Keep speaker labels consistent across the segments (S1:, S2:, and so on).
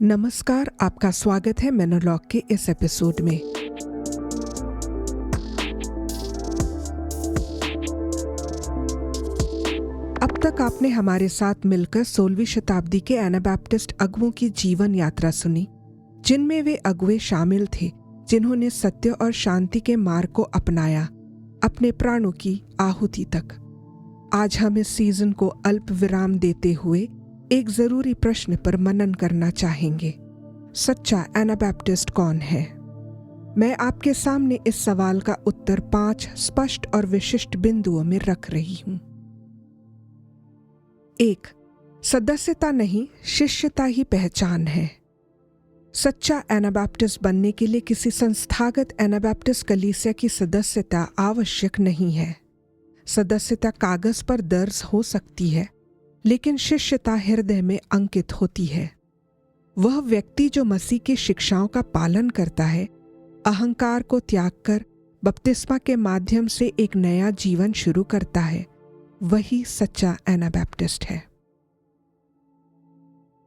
S1: नमस्कार, आपका स्वागत है मोनोलॉग के इस एपिसोड में। अब तक आपने हमारे साथ मिलकर 16वीं शताब्दी के एनाबैप्टिस्ट अगुओं की जीवन यात्रा सुनी, जिनमें वे अगुए शामिल थे जिन्होंने सत्य और शांति के मार्ग को अपनाया, अपने प्राणों की आहुति तक। आज हम इस सीजन को अल्प विराम देते हुए एक जरूरी प्रश्न पर मनन करना चाहेंगे। सच्चा एनाबैप्टिस्ट कौन है? मैं आपके सामने इस सवाल का उत्तर 5 स्पष्ट और विशिष्ट बिंदुओं में रख रही हूं। 1. सदस्यता नहीं, शिष्यता ही पहचान है। सच्चा एनाबैप्टिस्ट बनने के लिए किसी संस्थागत एनाबैप्टिस्ट कलीसिया की सदस्यता आवश्यक नहीं है। सदस्यता कागज पर दर्ज हो सकती है, लेकिन शिष्यता हृदय में अंकित होती है। वह व्यक्ति जो मसीह की शिक्षाओं का पालन करता है, अहंकार को त्याग कर बपतिस्मा के माध्यम से एक नया जीवन शुरू करता है, वही सच्चा एनाबैप्टिस्ट है।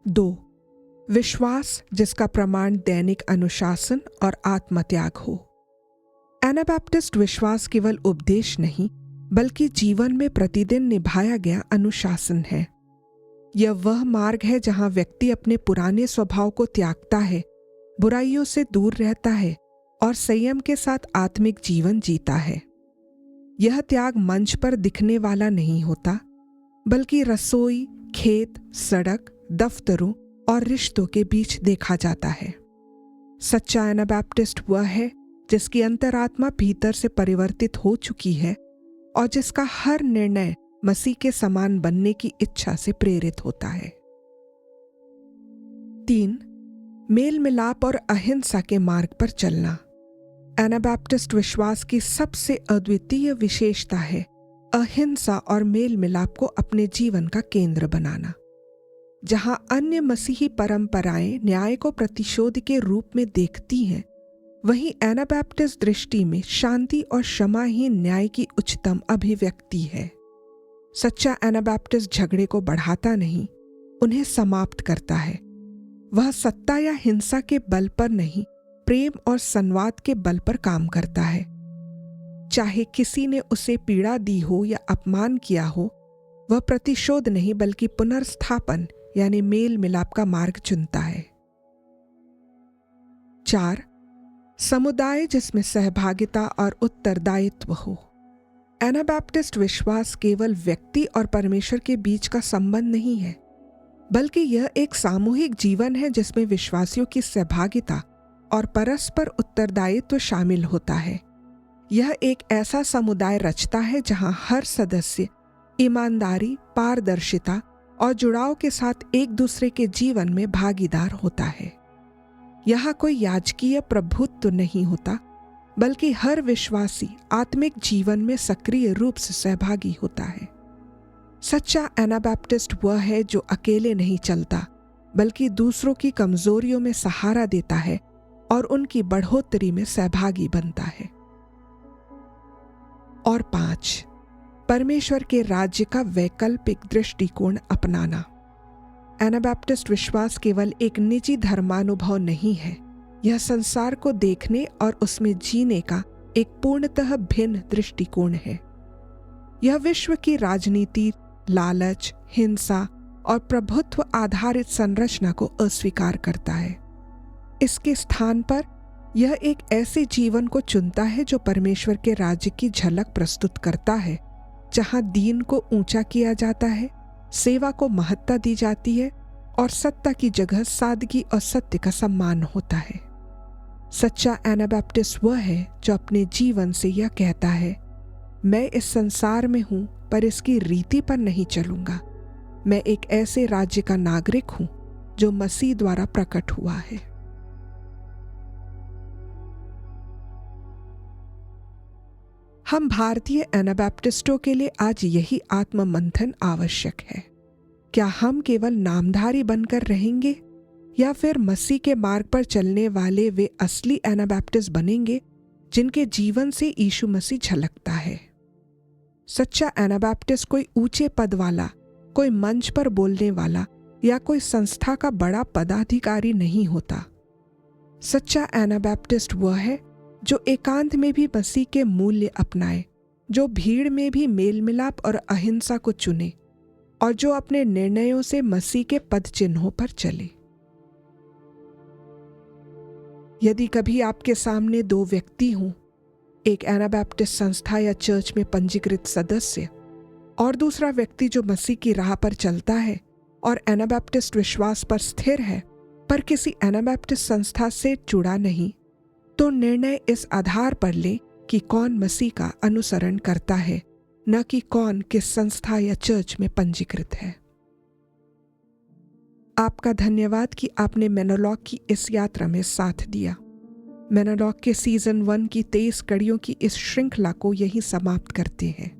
S1: 2. विश्वास जिसका प्रमाण दैनिक अनुशासन और आत्मत्याग हो। एनाबैप्टिस्ट विश्वास केवल उपदेश नहीं, बल्कि जीवन में प्रतिदिन निभाया गया अनुशासन है। यह वह मार्ग है जहां व्यक्ति अपने पुराने स्वभाव को त्यागता है, बुराइयों से दूर रहता है और संयम के साथ आत्मिक जीवन जीता है। यह त्याग मंच पर दिखने वाला नहीं होता, बल्कि रसोई, खेत, सड़क, दफ्तरों और रिश्तों के बीच देखा जाता है। सच्चा एनाबैप्टिस्ट वह है जिसकी अंतरात्मा भीतर से परिवर्तित हो चुकी है और जिसका हर निर्णय मसीह के समान बनने की इच्छा से प्रेरित होता है। 3. मेल मिलाप और अहिंसा के मार्ग पर चलना। एनाबैप्टिस्ट विश्वास की सबसे अद्वितीय विशेषता है अहिंसा और मेल मिलाप को अपने जीवन का केंद्र बनाना। जहां अन्य मसीही परंपराएं न्याय को प्रतिशोध के रूप में देखती हैं, वहीं एनाबैप्टिस्ट दृष्टि में शांति और क्षमा ही न्याय की उच्चतम अभिव्यक्ति है। सच्चा एनाबैप्टिस्ट झगड़े को बढ़ाता नहीं, उन्हें समाप्त करता है। वह सत्ता या हिंसा के बल पर नहीं, प्रेम और संवाद के बल पर काम करता है। चाहे किसी ने उसे पीड़ा दी हो या अपमान किया हो, वह प्रतिशोध नहीं बल्कि पुनर्स्थापन यानी मेल मिलाप का मार्ग चुनता है। 4. समुदाय जिसमें सहभागिता और उत्तरदायित्व हो। एनाबैप्टिस्ट विश्वास केवल व्यक्ति और परमेश्वर के बीच का संबंध नहीं है, बल्कि यह एक सामूहिक जीवन है जिसमें विश्वासियों की सहभागिता और परस्पर उत्तरदायित्व शामिल होता है। यह एक ऐसा समुदाय रचता है जहां हर सदस्य ईमानदारी, पारदर्शिता और जुड़ाव के साथ एक दूसरे के जीवन में भागीदार होता है। यहाँ कोई याजकीय प्रभुत्व नहीं होता, बल्कि हर विश्वासी आत्मिक जीवन में सक्रिय रूप से सहभागी होता है। सच्चा एनाबैप्टिस्ट वह है जो अकेले नहीं चलता, बल्कि दूसरों की कमजोरियों में सहारा देता है और उनकी बढ़ोतरी में सहभागी बनता है। और 5. परमेश्वर के राज्य का वैकल्पिक दृष्टिकोण अपनाना। एनाबैप्टिस्ट विश्वास केवल एक निजी धर्मानुभव नहीं है, यह संसार को देखने और उसमें जीने का एक पूर्णतः भिन्न दृष्टिकोण है। यह विश्व की राजनीति, लालच, हिंसा और प्रभुत्व आधारित संरचना को अस्वीकार करता है। इसके स्थान पर यह एक ऐसे जीवन को चुनता है जो परमेश्वर के राज्य की झलक प्रस्तुत करता है, जहां दीन को ऊंचा किया जाता है, सेवा को महत्ता दी जाती है और सत्ता की जगह सादगी और सत्य का सम्मान होता है। सच्चा एनाबैप्टिस्ट वह है जो अपने जीवन से यह कहता है, मैं इस संसार में हूं पर इसकी रीति पर नहीं चलूंगा। मैं एक ऐसे राज्य का नागरिक हूं जो मसीह द्वारा प्रकट हुआ है। हम भारतीय एनाबैप्टिस्टों के लिए आज यही आत्ममंथन आवश्यक है। क्या हम केवल नामधारी बनकर रहेंगे या फिर मसीह के मार्ग पर चलने वाले वे असली एनाबैप्टिस्ट बनेंगे जिनके जीवन से यीशु मसीह झलकता है? सच्चा एनाबैप्टिस्ट कोई ऊंचे पद वाला, कोई मंच पर बोलने वाला या कोई संस्था का बड़ा पदाधिकारी नहीं होता। सच्चा एनाबैप्टिस्ट वह है जो एकांत में भी मसीह के मूल्य अपनाए, जो भीड़ में भी मेल मिलाप और अहिंसा को चुने और जो अपने निर्णयों से मसीह के पद चिन्हों पर चले। यदि कभी आपके सामने दो व्यक्ति हों, एक एनाबैप्टिस्ट संस्था या चर्च में पंजीकृत सदस्य और दूसरा व्यक्ति जो मसीह की राह पर चलता है और एनाबैप्टिस्ट विश्वास पर स्थिर है पर किसी एनाबैप्टिस्ट संस्था से जुड़ा नहीं, तो निर्णय इस आधार पर लें कि कौन मसीह का अनुसरण करता है, न कि कौन किस संस्था या चर्च में पंजीकृत है। आपका धन्यवाद कि आपने मेनोलॉग की इस यात्रा में साथ दिया। मेनोलॉग के सीजन 1 की 23 कड़ियों की इस श्रृंखला को यहीं समाप्त करते हैं।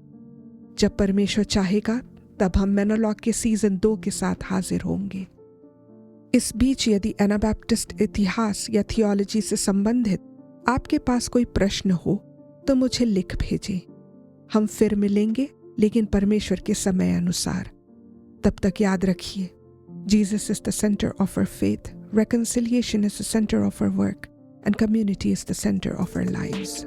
S1: जब परमेश्वर चाहेगा तब हम मेनोलॉग के सीजन 2 के साथ हाजिर होंगे। इस बीच यदि एनाबैप्टिस्ट इतिहास या थियोलॉजी से संबंधित आपके पास कोई प्रश्न हो तो मुझे लिख भेजें। हम फिर मिलेंगे, लेकिन परमेश्वर के समय अनुसार। तब तक याद रखिए, Jesus is the center of our faith, reconciliation is the center of our work, and community is the center of our lives.